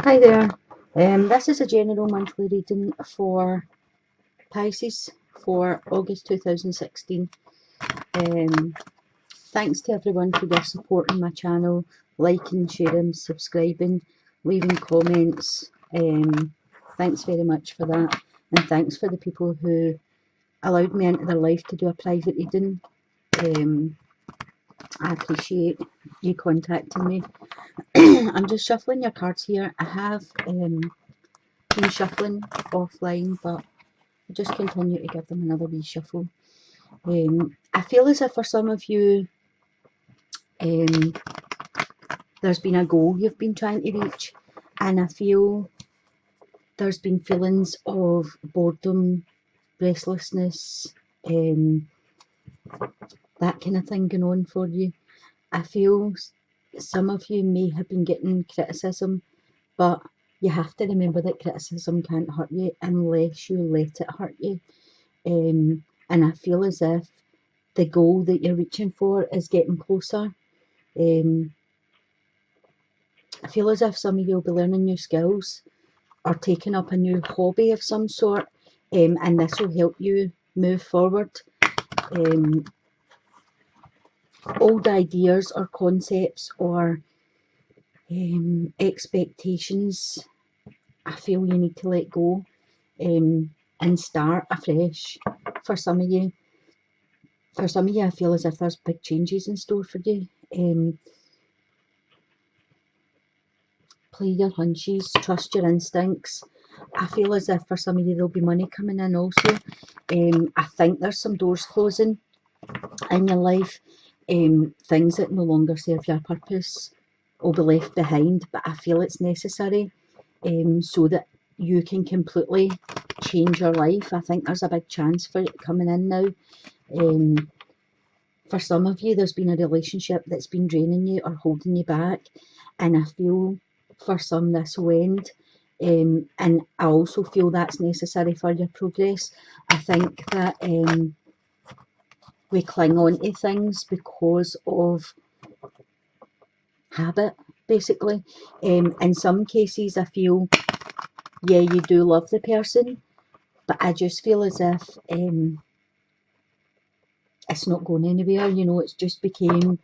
Hi there. This is a general monthly reading for Pisces for August 2016. Um, Thanks to everyone for their support on my channel, liking, sharing, subscribing, leaving comments. Thanks very much for that, and thanks for the people who allowed me into their life to do a private reading. I appreciate you contacting me. I'm just shuffling your cards here. I have been shuffling offline, but I'll just continue to give them another wee shuffle. I feel as if for some of you, um, there's been a goal you've been trying to reach, and I feel there's been feelings of boredom, restlessness, that kind of thing going on for you. I feel some of you may have been getting criticism, but you have to remember that criticism can't hurt you unless you let it hurt you. And I feel as if the goal that you're reaching for is getting closer. I feel as if some of you will be learning new skills or taking up a new hobby of some sort, and this will help you move forward. Old ideas or concepts or expectations, I feel you need to let go and start afresh. For some of you, I feel as if there's big changes in store for you. Play your hunches, trust your instincts. I feel as if for some of you there'll be money coming in also. I think there's some doors closing in your life. Things that no longer serve your purpose will be left behind, but I feel it's necessary so that you can completely change your life. I think there's a big chance for it coming in now. For some of you, there's been a relationship that's been draining you or holding you back, and I feel for some this will end. And I also feel that's necessary for your progress. I think that we cling on to things because of habit, basically. In some cases, I feel, yeah, you do love the person, but I just feel as if it's not going anywhere. You know, it's just became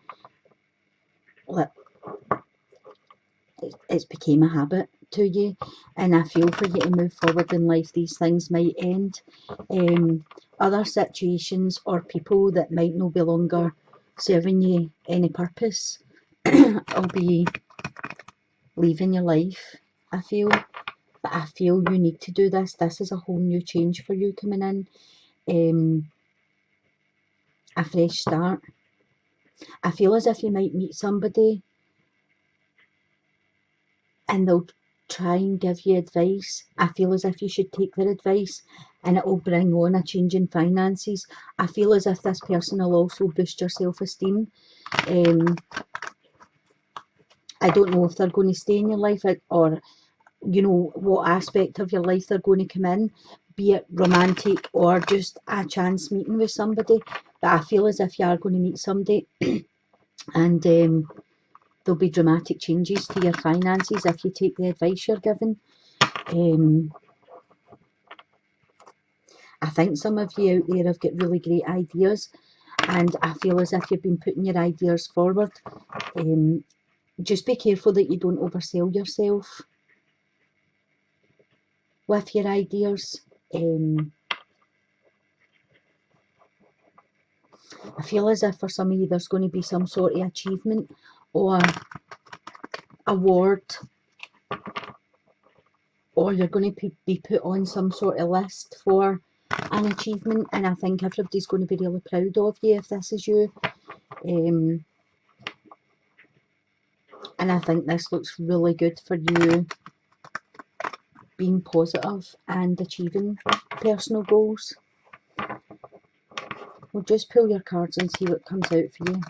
like it's became a habit to you, and I feel for you to move forward in life, these things might end. Other situations or people that might no be longer serving you any purpose will be leaving your life, I feel. But I feel you need to do this. This is a whole new change for you coming in. A fresh start. I feel as if you might meet somebody and they'll try and give you advice. I feel as if you should take their advice and it will bring on a change in finances. I feel as if this person will also boost your self-esteem. I don't know if they're going to stay in your life or, you know, what aspect of your life they're going to come in, be it romantic or just a chance meeting with somebody. But I feel as if you are going to meet somebody and there'll be dramatic changes to your finances if you take the advice you're given. I think some of you out there have got really great ideas, and I feel as if you've been putting your ideas forward. Just be careful that you don't oversell yourself with your ideas. I feel as if for some of you there's going to be some sort of achievement or award, or you're going to be put on some sort of list for an achievement, and I think everybody's going to be really proud of you if this is you. And I think this looks really good for you being positive and achieving personal goals. We'll just pull your cards and see what comes out for you.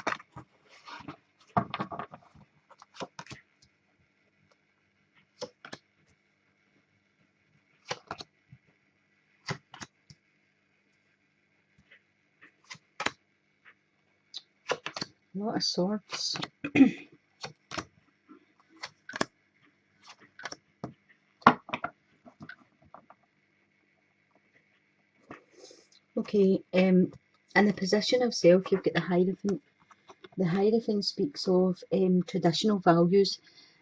A lot of swords. Okay, in the position of self, you've got the Hierophant. The Hierophant speaks of traditional values.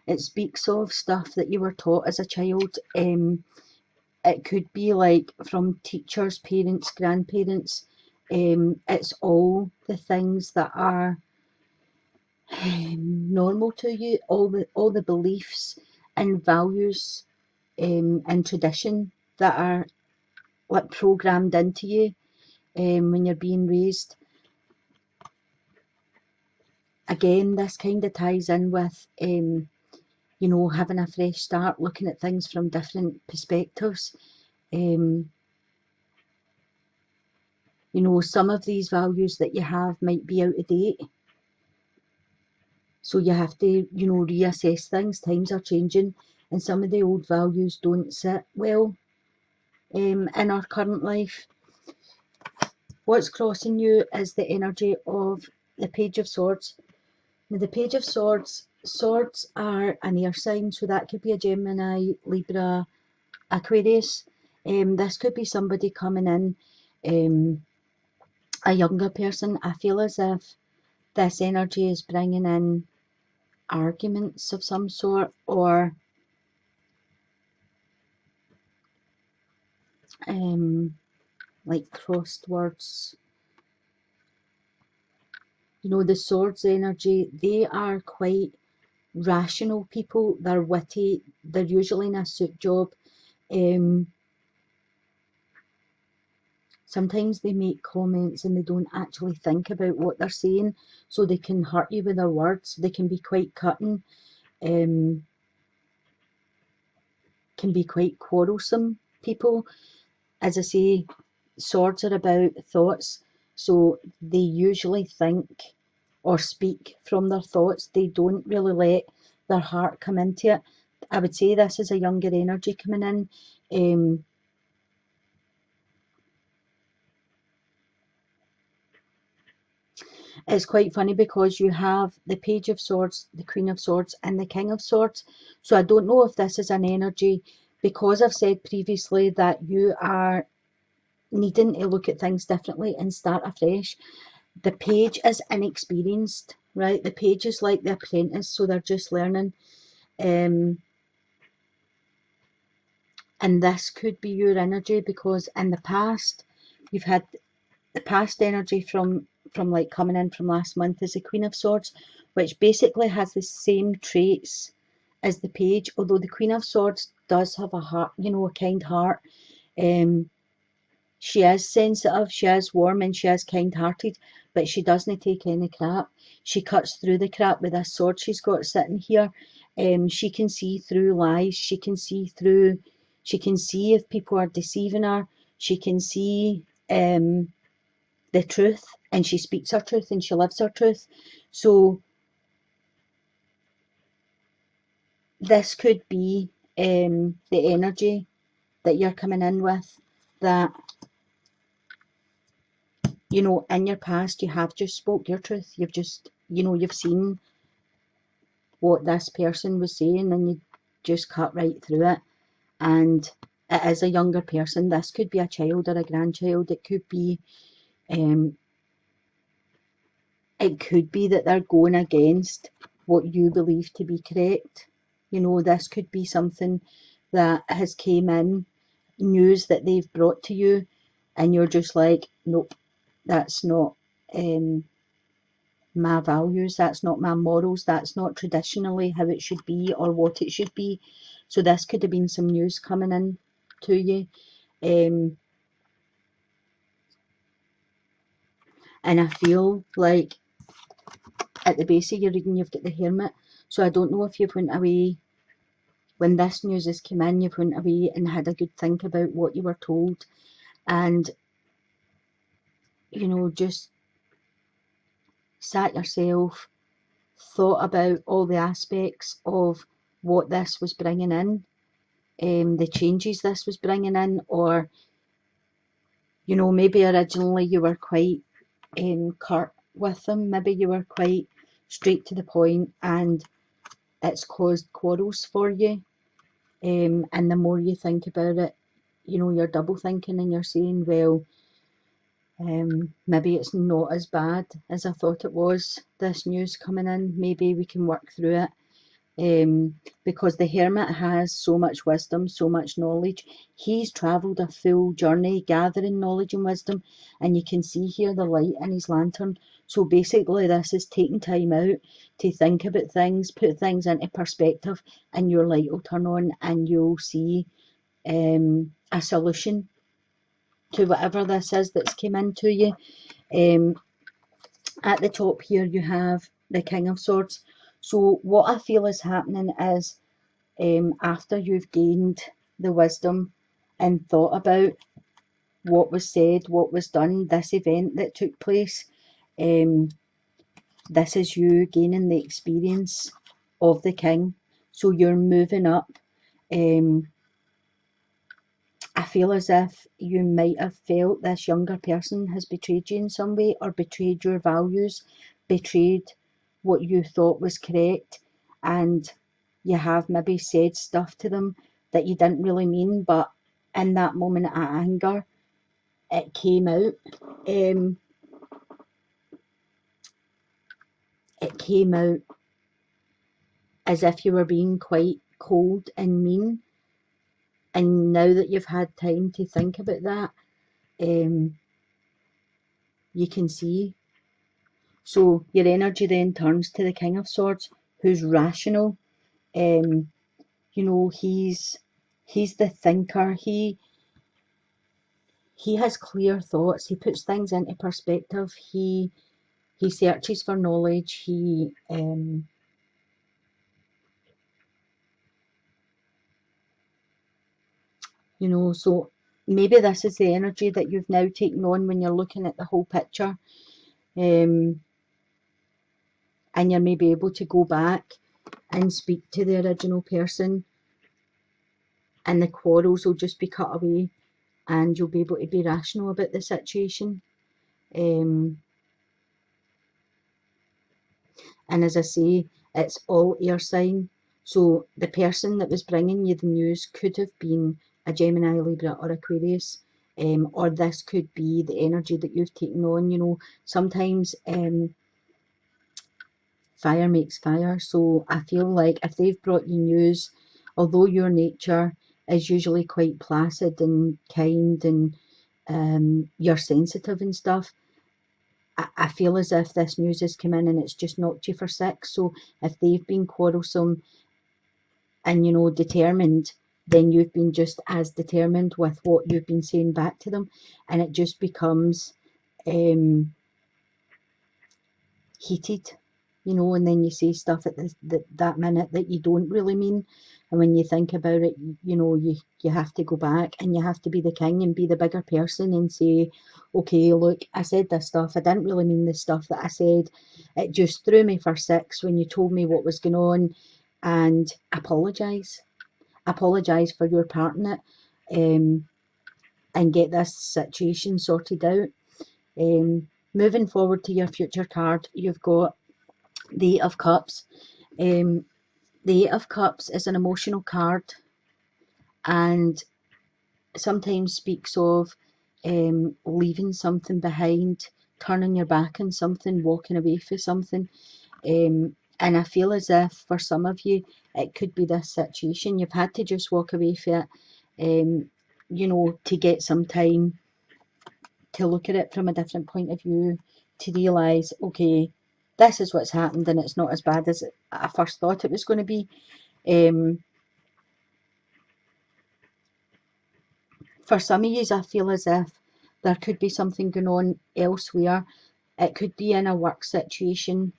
It speaks of stuff that you were taught as a child. It could be like from teachers, parents, grandparents. It's all the things that are normal to you, all the beliefs and values and tradition that are like programmed into you when you're being raised. Again, this kind of ties in with you know, having a fresh start, looking at things from different perspectives. You know, some of these values that you have might be out of date. So you have to, you know, reassess things. Times are changing, and some of the old values don't sit well in our current life. What's crossing you is the energy of the Page of Swords. Now, the Page of Swords, swords are an air sign, so that could be a Gemini, Libra, Aquarius. This could be somebody coming in, a younger person. I feel as if this energy is bringing in arguments of some sort, or like crossed words. You know, the swords energy, they are quite rational people. They're witty. They're usually in a suit job. Sometimes they make comments and they don't actually think about what they're saying, so they can hurt you with their words. They can be quite cutting, can be quite quarrelsome people. As I say, swords are about thoughts, so they usually think or speak from their thoughts. They don't really let their heart come into it. I would say this is a younger energy coming in. It's quite funny because you have the Page of Swords, the Queen of Swords, and the King of Swords. So I don't know if this is an energy, because I've said previously that you are needing to look at things differently and start afresh. The Page is inexperienced, right? The Page is like the apprentice, so they're just learning. And this could be your energy, because in the past, you've had the past energy from like coming in from last month is the Queen of Swords, which basically has the same traits as the Page, although the Queen of Swords does have a heart, you know, a kind heart. She is sensitive, she is warm, and she is kind-hearted, but she doesn't take any crap. She cuts through the crap with this sword she's got sitting here. She can see through lies. She can see through. She can see if people are deceiving her. She can see the truth, and she speaks her truth and she lives her truth. So this could be the energy that you're coming in with, that, you know, in your past you have just spoke your truth. You've just, you know, you've seen what this person was saying and you just cut right through it. And it is a younger person. This could be a child or a grandchild. It could be that they're going against what you believe to be correct. You know, this could be something that has came in, news that they've brought to you, and you're just like, nope, that's not my values, that's not my morals, that's not traditionally how it should be or what it should be. So this could have been some news coming in to you. And I feel like at the base of your reading you've got the Hermit. So I don't know if you've went away, when this news has come in, you've went away and had a good think about what you were told, and, you know, just sat yourself, thought about all the aspects of what this was bringing in, the changes this was bringing in, or, you know, maybe originally you were quite curt with them, maybe you were quite straight to the point, and it's caused quarrels for you. And the more you think about it, you know, you're double thinking and you're saying, well, Maybe it's not as bad as I thought it was, this news coming in. Maybe we can work through it. Because the hermit has so much wisdom, so much knowledge. He's travelled a full journey gathering knowledge and wisdom, and you can see here the light in his lantern. So basically this is taking time out to think about things, put things into perspective, and your light will turn on and you'll see a solution to whatever this is that's come into you. At the top here you have the King of Swords. So what I feel is happening is, after you've gained the wisdom and thought about what was said, what was done, this event that took place, this is you gaining the experience of the king. So you're moving up. I feel as if you might have felt this younger person has betrayed you in some way, or betrayed your values, betrayed what you thought was correct, and you have maybe said stuff to them that you didn't really mean, but in that moment of anger, it came out. It came out as if you were being quite cold and mean. And now that you've had time to think about that, you can see. So your energy then turns to the King of Swords, who's rational. You know, he's the thinker. He has clear thoughts. He puts things into perspective. He searches for knowledge. He you know, so maybe this is the energy that you've now taken on when you're looking at the whole picture. And you're maybe able to go back and speak to the original person, and the quarrels will just be cut away, and you'll be able to be rational about the situation. And as I say, it's all air sign. So the person that was bringing you the news could have been a Gemini, Libra or Aquarius. Or this could be the energy that you've taken on. You know, sometimes fire makes fire. So I feel like if they've brought you news, although your nature is usually quite placid and kind, and you're sensitive and stuff, I feel as if this news has come in and it's just knocked you for six. So if they've been quarrelsome and, you know, determined, then you've been just as determined with what you've been saying back to them, and it just becomes heated, you know, and then you say stuff at that minute that you don't really mean. And when you think about it, you know, you have to go back and you have to be the king and be the bigger person and say, okay, look, I said this stuff, I didn't really mean the stuff that I said, it just threw me for six when you told me what was going on, and apologise for your part in it, and get this situation sorted out. Moving forward to your future card, you've got the Eight of Cups. The Eight of Cups is an emotional card, and sometimes speaks of leaving something behind, turning your back on something, walking away from something. And I feel as if for some of you, it could be this situation. You've had to just walk away from it, you know, to get some time to look at it from a different point of view, to realise, okay, this is what's happened and it's not as bad as I first thought it was going to be. For some of you, I feel as if there could be something going on elsewhere. It could be in a work situation,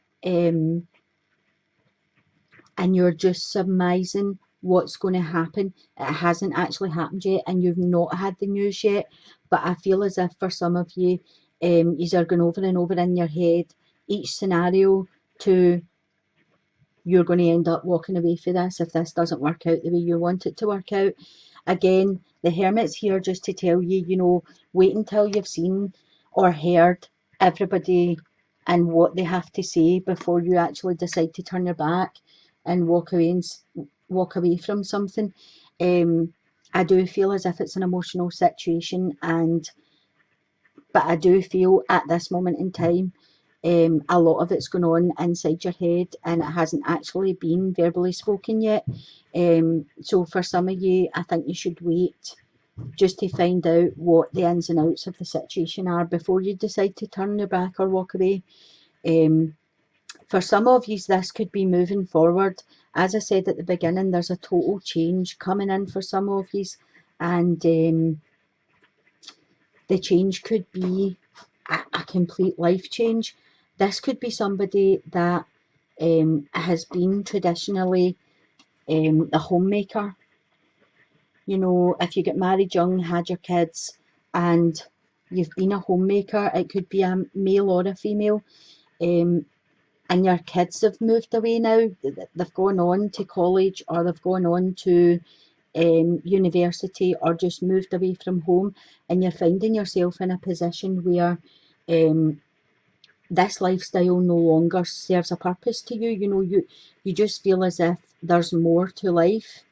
and you're just surmising what's going to happen. It hasn't actually happened yet, and you've not had the news yet. But I feel as if for some of you, you are going over and over in your head each scenario to, you're going to end up walking away from this if this doesn't work out the way you want it to work out. Again, the Hermit's here just to tell you, you know, wait until you've seen or heard everybody and what they have to say before you actually decide to turn your back and walk away from something. I do feel as if it's an emotional situation, and But I do feel at this moment in time, a lot of it's going on inside your head, and it hasn't actually been verbally spoken yet. So for some of you, I think you should wait just to find out what the ins and outs of the situation are before you decide to turn your back or walk away. For some of you, this could be moving forward. As I said at the beginning, there's a total change coming in for some of you, and the change could be a complete life change. This could be somebody that has been traditionally the homemaker. You know, if you get married young, had your kids, and you've been a homemaker, it could be a male or a female, and your kids have moved away now. They've gone on to college, or they've gone on to university, or just moved away from home, and you're finding yourself in a position where this lifestyle no longer serves a purpose to you. You know, you just feel as if there's more to life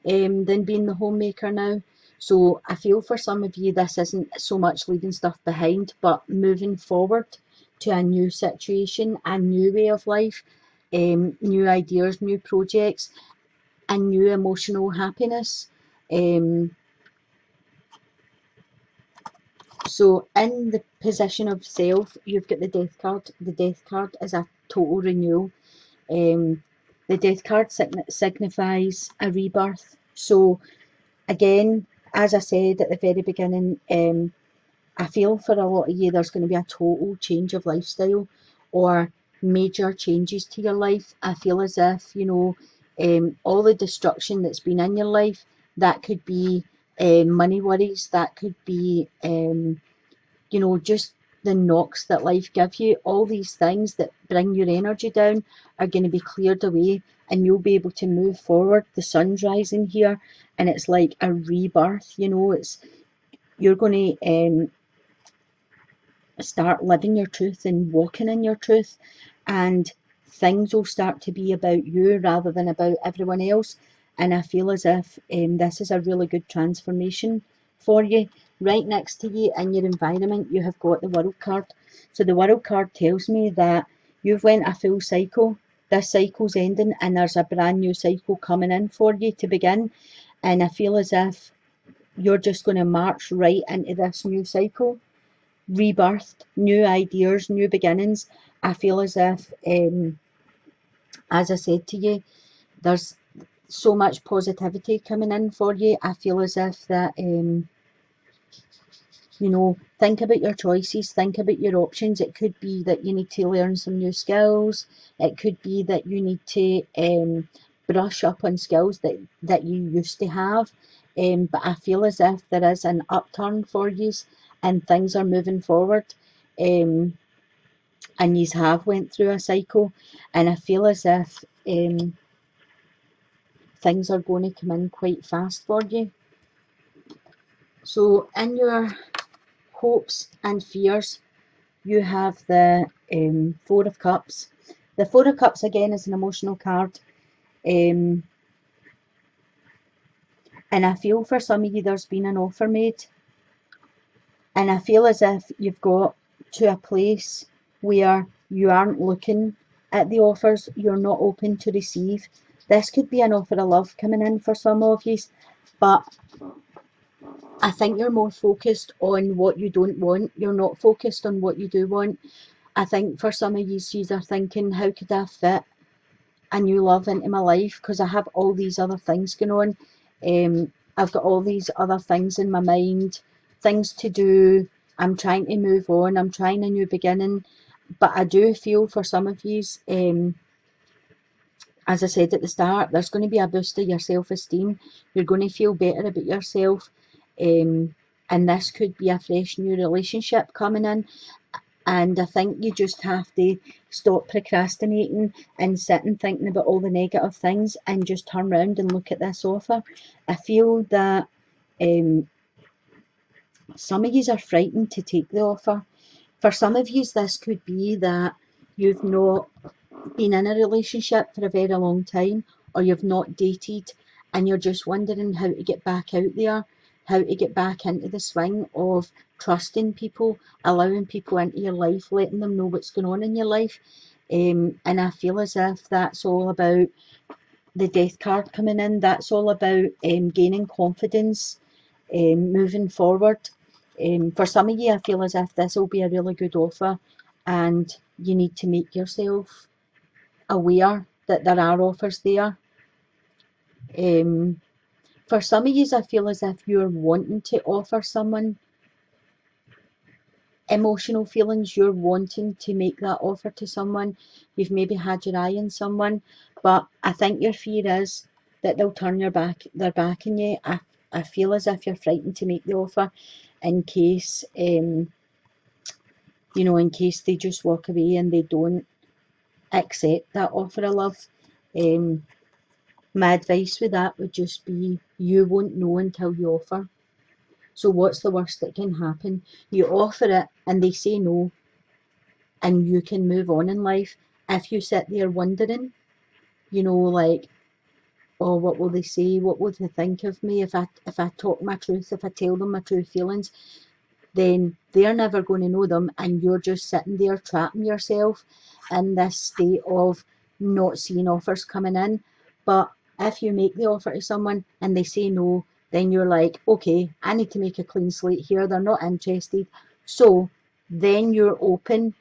than being the homemaker now. So I feel for some of you, this isn't so much leaving stuff behind, but moving forward to a new situation, a new way of life, new ideas, new projects, and new emotional happiness. So in the position of self, you've got the death card. The death card is a total renewal. The death card signifies a rebirth. So again, as I said at the very beginning, I feel for a lot of you there's going to be a total change of lifestyle or major changes to your life. I feel as if, you know, all the destruction that's been in your life, that could be money worries, that could be, you know, just the knocks that life gives you. All these things that bring your energy down are going to be cleared away, and you'll be able to move forward. The sun's rising here, and it's like a rebirth. You know, it's you're going to start living your truth and walking in your truth, and things will start to be about you rather than about everyone else. And I feel as if this is a really good transformation for you. Right next to you in your environment, you have got the World card. So the World card tells me that you've went a full cycle. This cycle's ending, and there's a brand new cycle coming in for you to begin. And I feel as if you're just going to march right into this new cycle, rebirthed, new ideas, new beginnings. I feel as if, as I said to you, there's so much positivity coming in for you. I feel as if that, you know, think about your choices, think about your options. It could be that you need to learn some new skills. It could be that you need to brush up on skills that you used to have. But I feel as if there is an upturn for you, and things are moving forward. And you have went through a cycle, and I feel as if things are going to come in quite fast for you. So in your hopes and fears, you have the Four of Cups. The Four of Cups again is an emotional card, and I feel for some of you there's been an offer made, and I feel as if you've got to a place where you aren't looking at the offers, you're not open to receive. This could be an offer of love coming in for some of you, but I think you're more focused on what you don't want. You're not focused on what you do want. I think for some of you, are thinking, how could I fit a new love into my life? Because I have all these other things going on. I've got all these other things in my mind, things to do. I'm trying to move on. I'm trying a new beginning. But I do feel for some of you, as I said at the start, there's going to be a boost of your self-esteem. You're going to feel better about yourself. And this could be a fresh new relationship coming in. And I think you just have to stop procrastinating and sitting thinking about all the negative things and just turn around and look at this offer. I feel that some of you are frightened to take the offer. For some of you, this could be that you've not been in a relationship for a very long time, or you've not dated, and you're just wondering how to get back out there, how to get back into the swing of trusting people, allowing people into your life, letting them know what's going on in your life. And I feel as if that's all about the Death card coming in. That's all about gaining confidence, moving forward. For some of you, I feel as if this will be a really good offer, and you need to make yourself aware that there are offers there. For some of you, I feel as if you're wanting to offer someone emotional feelings, you're wanting to make that offer to someone. You've maybe had your eye on someone, but I think your fear is that they'll turn their back on you. I feel as if you're frightened to make the offer in case, in case they just walk away and they don't accept that offer of love. My advice with that would just be, you won't know until you offer. So what's the worst that can happen? You offer it and they say no, and you can move on in life. If you sit there wondering, like, oh, what will they say? What will they think of me if I talk my truth, if I tell them my true feelings? Then they're never going to know them, and you're just sitting there trapping yourself in this state of not seeing offers coming in. But if you make the offer to someone and they say no, then you're like, okay, I need to make a clean slate here. They're not interested. So then you're open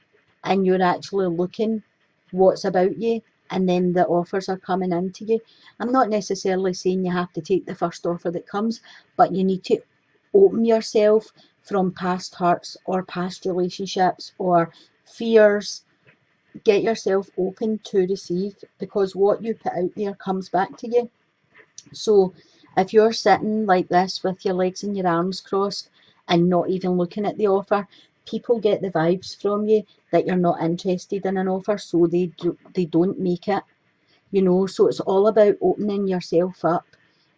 and you're actually looking what's about you, and then the offers are coming into you. I'm not necessarily saying you have to take the first offer that comes, but you need to open yourself from past hurts or past relationships or fears. Get yourself open to receive, because what you put out there comes back to you. So if you're sitting like this with your legs and your arms crossed and not even looking at the offer, people get the vibes from you that you're not interested in an offer, so they don't make it. So it's all about opening yourself up,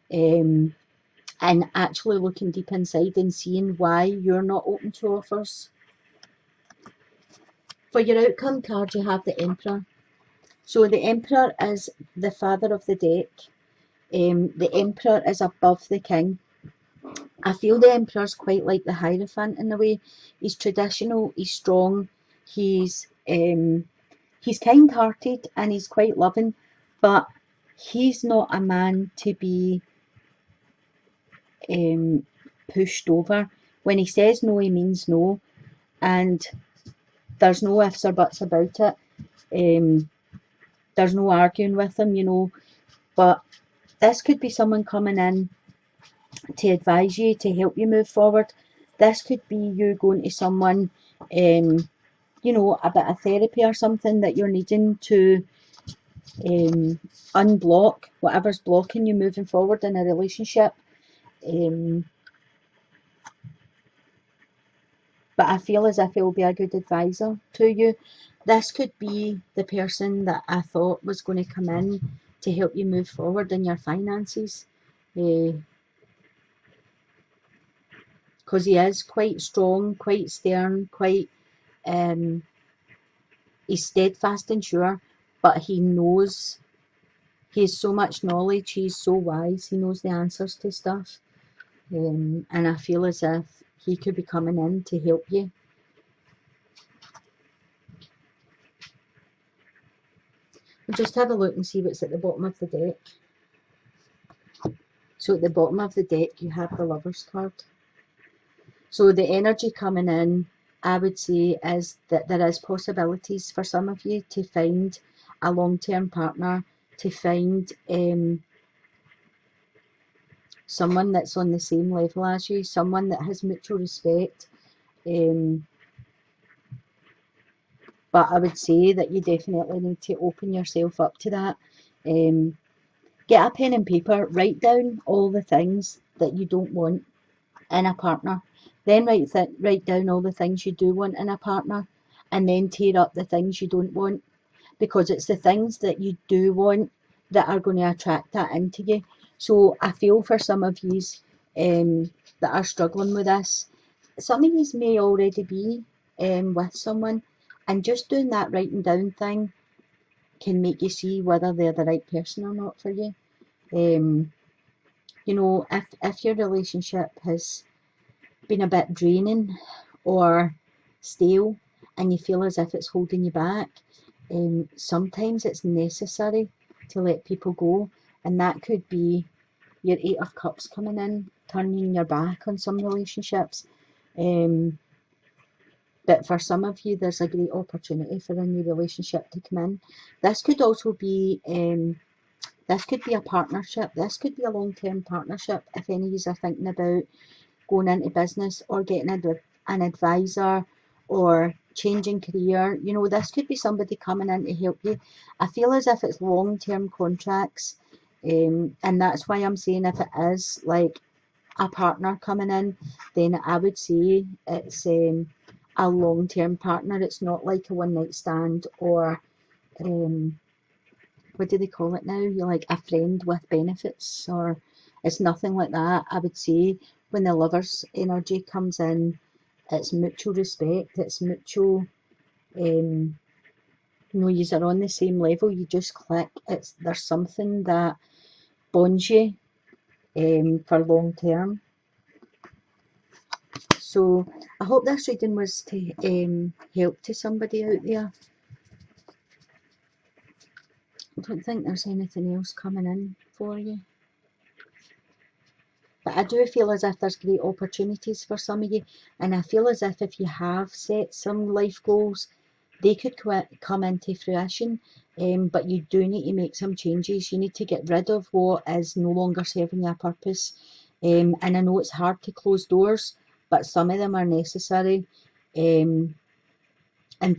and actually looking deep inside and seeing why you're not open to offers. For your outcome card, you have the Emperor. So the Emperor is the father of the deck. The Emperor is above the King. I feel the Emperor's quite like the Hierophant in a way. He's traditional, he's strong, he's kind-hearted and he's quite loving, but he's not a man to be pushed over. When he says no, he means no, and there's no ifs or buts about it. There's no arguing with him, but this could be someone coming in to advise you, to help you move forward. This could be you going to someone, a bit of therapy or something that you're needing to unblock whatever's blocking you moving forward in a relationship. But I feel as if it will be a good advisor to you. This could be the person that I thought was going to come in to help you move forward in your finances. Because he is quite strong, quite stern, quite he's steadfast and sure, but he knows, he has so much knowledge, he's so wise, he knows the answers to stuff. And I feel as if he could be coming in to help you. We'll just have a look and see what's at the bottom of the deck. So at the bottom of the deck you have the Lover's card. So the energy coming in, I would say, is that there is possibilities for some of you to find a long-term partner, to find someone that's on the same level as you, someone that has mutual respect. But I would say that you definitely need to open yourself up to that. Get a pen and paper, write down all the things that you don't want in a partner. Then write down all the things you do want in a partner, and then tear up the things you don't want, because it's the things that you do want that are going to attract that into you. So I feel for some of you that are struggling with this, some of you may already be with someone, and just doing that writing down thing can make you see whether they're the right person or not for you. If your relationship has been a bit draining or stale and you feel as if it's holding you back, sometimes it's necessary to let people go, and that could be your Eight of Cups coming in, turning your back on some relationships. But for some of you, there's a great opportunity for a new relationship to come in. This could also be this could be a partnership. This could be a long-term partnership if any of you are thinking about going into business or getting an advisor or changing career. You know, this could be somebody coming in to help you. I feel as if it's long-term contracts, and that's why I'm saying if it is like a partner coming in, then I would say it's a long-term partner. It's not like a one-night stand or what do they call it now? You're like a friend with benefits, or it's nothing like that. I would say when the lover's energy comes in, it's mutual respect, it's mutual, you know, you are on the same level, you just click. There's something that bonds you for long term. So I hope this reading was to help to somebody out there. I don't think there's anything else coming in for you. But I do feel as if there's great opportunities for some of you, and I feel as if you have set some life goals, they could come into fruition, but you do need to make some changes. You need to get rid of what is no longer serving your purpose, and I know it's hard to close doors, but some of them are necessary, and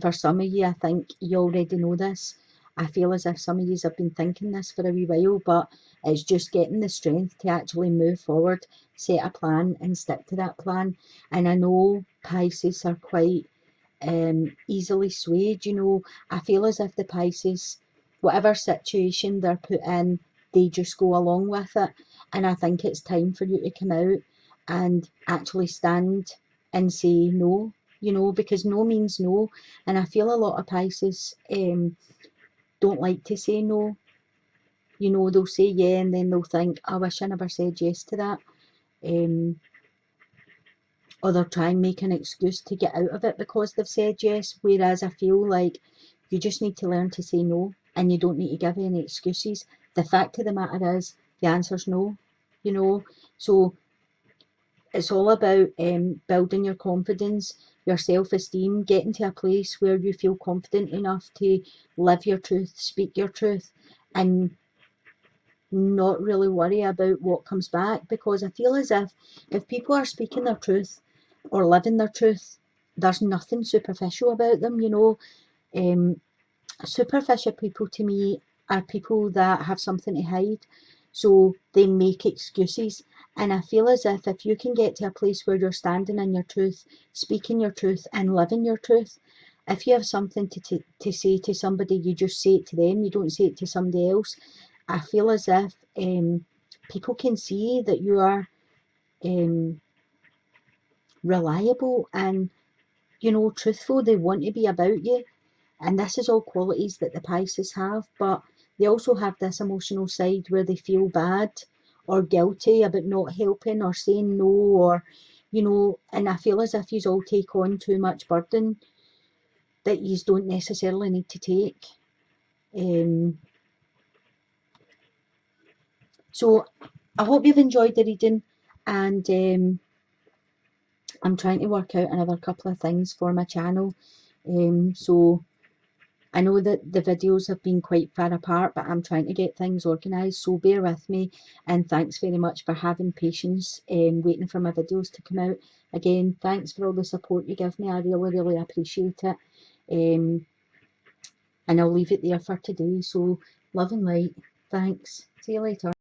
for some of you, I think you already know this. I feel as if some of you have been thinking this for a wee while, but it's just getting the strength to actually move forward, set a plan and stick to that plan. And I know Pisces are quite easily swayed, you know. I feel as if the Pisces, whatever situation they're put in, they just go along with it. And I think it's time for you to come out and actually stand and say no, you know, because no means no. And I feel a lot of Pisces don't like to say no. You know, they'll say yeah and then they'll think, I wish I never said yes to that. Or they'll try and make an excuse to get out of it because they've said yes. Whereas I feel like you just need to learn to say no, and you don't need to give any excuses. The fact of the matter is the answer's no, you know. So it's all about building your confidence, your self-esteem, getting to a place where you feel confident enough to live your truth, speak your truth, and not really worry about what comes back. Because I feel as if people are speaking their truth or living their truth, there's nothing superficial about them, you know. Superficial people to me are people that have something to hide, so they make excuses. And I feel as if you can get to a place where you're standing in your truth, speaking your truth and living your truth, if you have something to say to somebody, you just say it to them, you don't say it to somebody else. I feel as if people can see that you are reliable and, you know, truthful. They want to be about you. And this is all qualities that the Pisces have, but they also have this emotional side where they feel bad or guilty about not helping or saying no, or, you know, and I feel as if you all take on too much burden that you don't necessarily need to take. So I hope you've enjoyed the reading, and I'm trying to work out another couple of things for my channel. So I know that the videos have been quite far apart, but I'm trying to get things organised, so bear with me, and thanks very much for having patience waiting for my videos to come out. Again, thanks for all the support you give me. I really, really appreciate it. And I'll leave it there for today. So love and light. Thanks. See you later.